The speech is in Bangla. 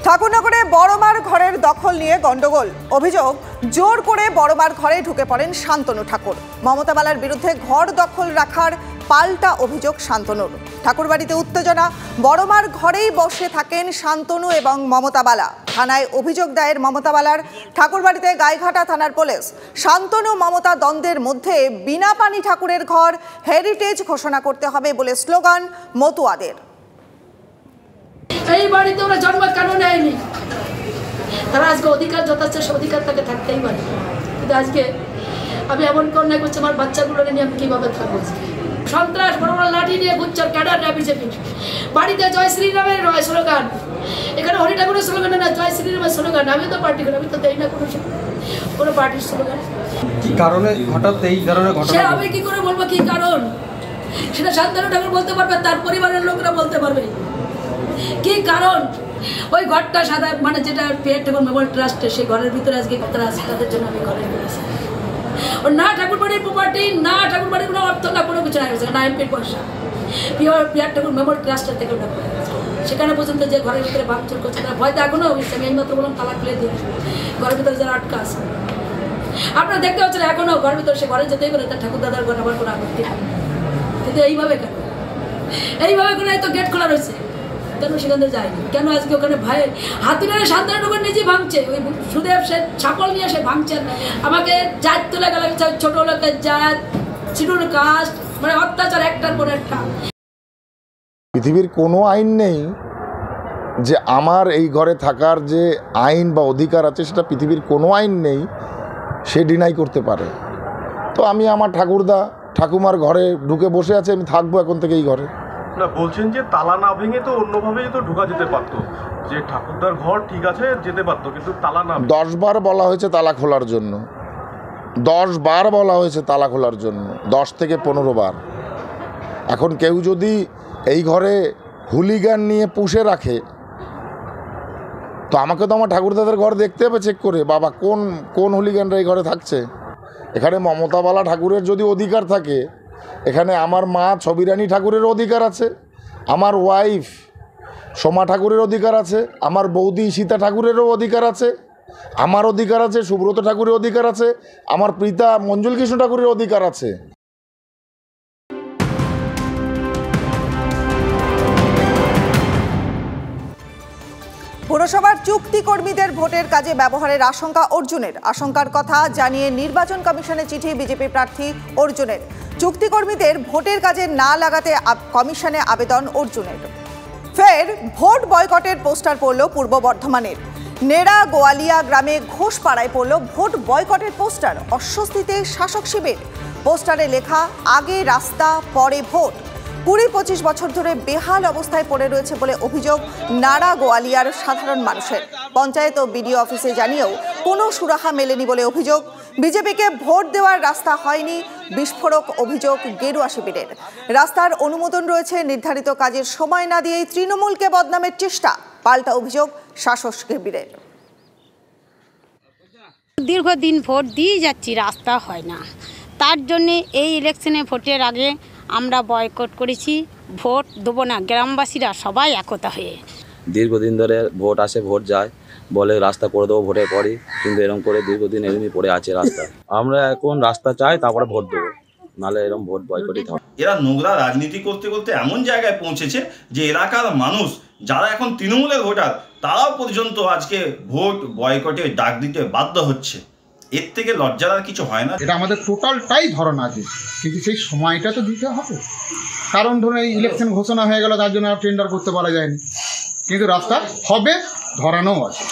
ঠাকুরনগরে বড়মার ঘরের দখল নিয়ে গন্ডগোল। অভিযোগ, জোর করে বড়মার ঘরে ঢুকে পড়েন শান্তনু ঠাকুর। মমতা বালার বিরুদ্ধে ঘর দখল রাখার পাল্টা অভিযোগ শান্তনুর। ঠাকুরবাড়িতে উত্তেজনা, বড়মার ঘরেই বসে থাকেন শান্তনু এবং মমতা বালা। থানায় অভিযোগ দায়ের মমতা বালার। ঠাকুরবাড়িতে গাইঘাটা থানার পুলিশ। শান্তনু মমতা দ্বন্দ্বের মধ্যে বিনা পানি ঠাকুরের ঘর হেরিটেজ ঘোষণা করতে হবে বলে স্লোগান মতুয়াদের। এই বাড়িতে ওরা জন্ম কেন নেয়নি? তারা আজকে অধিকার যথাচ্ছে সে অধিকার তাকে থাকতেই পারে, কিন্তু আজকে আমি এমন অন্যায় করছি, আমার বাচ্চাগুলোকে নিয়ে আমি কিভাবে থাকবো? সন্ত্রাস বড় বড় লাঠি নিয়ে ঘুরছে ক্যাডাররা বিজেপি। বাড়িতে জয় শ্রীরামের রয় স্লোগান, এখানে হরি ঠাকুরের স্লোগান না, জয় শ্রীরামের স্লোগান। আমি তো পার্টি করি, আমি তো দেই না কোনো পার্টির স্লোগান। কি কারণে হঠাৎ এই ধরনের ঘটনা? আমি কি করে বলবো কি কারণ? সেটা শান্তনু ঠাকুর বলতে পারবে, তার পরিবারের লোকরা বলতে পারবে কি কারণ। ওই ঘরটা সাদা মানে যেটা পিয়ার ঠাকুর মেমোরিয়াল ট্রাস্টে, সেই ঘরের ভিতরে আজকে তারা আছে, তাদের জন্য আমি ঘরে করেছি। ওর না ঠাকুরবাড়ির প্রপার্টি, না ঠাকুরবাড়ির কোনো অর্থ, না কোনো কিছু আছে না, এমপির পয়সা। পিয়ার ঠাকুর মেমোরিয়াল ট্রাস্টের থেকে ওটা করে সেখানে পর্যন্ত যে ঘরের ভিতরে ভাঙচুর করছে তারা ভয়তে এখনো হয়েছে। আমি এইমাত্র বললাম তালা খুলে দিয়ে ঘরের ভিতরে যারা আটকা আছে, আপনারা দেখতে পাচ্ছেন এখনো ঘরের ভিতরে সে ঘরে যেতেই পারে, তার ঠাকুর দাদার ঘরে আবার কোনো আপত্তি নেই। কিন্তু এইভাবে কেন? এইভাবে করে তো গেট খোলা রয়েছে, কেন সেখানে যায়নি? কেন আজকে ওখানে ভাই হাতি মেরে শান্তনু ঠাকুর নিজেই ভাঙছে? ওই সুদেব সে ছাপল নিয়ে সে ভাঙছেন। আমাকে জাত তুলে গেল, ছোট লোকের জাত, শিডিউল কাস্ট, মানে অত্যাচার একটার পর একটা। পৃথিবীর কোনো আইন নেই যে আমার এই ঘরে থাকার যে আইন বা অধিকার আছে, সেটা পৃথিবীর কোনো আইন নেই সে ডিনাই করতে পারে। তো আমি আমার ঠাকুরদা ঠাকুমার ঘরে ঢুকে বসে আছে, আমি থাকবো এখন থেকে এই ঘরে। না, বলছেন যে তালা না ভেঙে তো অন্যভাবেই তো ঢোকা যেতে পারতো, যে ঠাকুরদার ঘর ঠিক আছে যেতে পারতো, কিন্তু তালা না। 10 বার বলা হয়েছে তালা খোলার জন্য, 10 বার বলা হয়েছে তালা খোলার জন্য, 10 থেকে 15 বার। এখন কেউ যদি এই ঘরে হুলিগান নিয়ে পুষে রাখে, তো আমাকে তো আমার ঠাকুরদাদের ঘর দেখতে হবে চেক করে, বাবা কোন হুলিগানরা এই ঘরে থাকছে। এখানে মমতা বালা ঠাকুরের যদি অধিকার থাকে, এখানে আমার মা ছবিরানী ঠাকুরের অধিকার আছে, আমার ওয়াইফ সোমা ঠাকুরের অধিকার আছে, আমার বৌদি সীতা ঠাকুরেরও অধিকার আছে, আমার অধিকার আছে, সুব্রত ঠাকুরের অধিকার আছে, আমার পিতা মঞ্জুল কৃষ্ণ ঠাকুরের অধিকার আছে। পুরসভার চুক্তি কর্মীদের ভোটের কাজে ব্যবহারের আশঙ্কা অর্জুনের। আশঙ্কার কথা জানিয়ে নির্বাচন কমিশনে চিঠি বিজেপি প্রার্থী অর্জুনের। চুক্তি কর্মীদের ভোটের কাজে না লাগাতে কমিশনে আবেদন অর্জুনের। ফের ভোট বয়কটের পোস্টার পড়ল পূর্ব বর্ধমানের নেড়া গোয়ালিয়া গ্রামে ঘোষপাড়ায় পড়ল ভোট বয়কটের পোস্টার। অস্বস্তিতে শাসক শিবির। পোস্টারে লেখা, আগে রাস্তা পরে ভোট। 20-25 বছর ধরে বেহাল অবস্থায় পড়ে রয়েছে বলে অভিযোগ নাড়া গোয়ালিয়ার সাধারণ মানুষের। পঞ্চায়েত ও বিডিও অফিসে জানিয়েও কোনো সুরাহা মেলেনি বলে অভিযোগ। বিজেপিকে ভোট দেওয়ার রাস্তা হয়নি, বিস্ফোরক অভিযোগ গেরুয়া শিবিরের। রাস্তার অনুমোদন রয়েছে, নির্ধারিত কাজের সময় না দিয়েই তৃণমূলকে বদনামের চেষ্টা, পাল্টা অভিযোগ শাসক শিবিরের। দীর্ঘদিন ভোট দিয়ে যাচ্ছি, রাস্তা হয় না, তার জন্যে এই ইলেকশনে ভোটের আগে আমরা বয়কট করেছি, ভোট দেবো না। গ্রামবাসীরা সবাই একতা হয়ে দীর্ঘদিন ধরে ভোট আসে ভোট যায়, বলে রাস্তা করে দেবো ভোটের পরই, কিন্তু এরকম করে দীর্ঘদিন এরকমই পড়ে আছে রাস্তা। আমরা এখন রাস্তা চাই, তারপরে ভোট দেবো, নাহলে এরকম ভোট বয়কটই থাকবে। এরা নোংরা রাজনীতি করতে করতে এমন জায়গায় পৌঁছেছে যে এলাকার মানুষ যারা এখন তৃণমূলের ভোটার, তারাও পর্যন্ত আজকে ভোট বয়কটে ডাক দিতে বাধ্য হচ্ছে। এর থেকে লজ্জার আর কিছু হয় না। এটা আমাদের টোটালটাই ধরন আছে, কিন্তু সেই সময়টা তো দিতে হবে। কারণ ধরুন এই ইলেকশন ঘোষণা হয়ে গেল, তার জন্য আর টেন্ডার করতে পারা যায়নি, কিন্তু রাস্তা হবে, ধরানো আছে।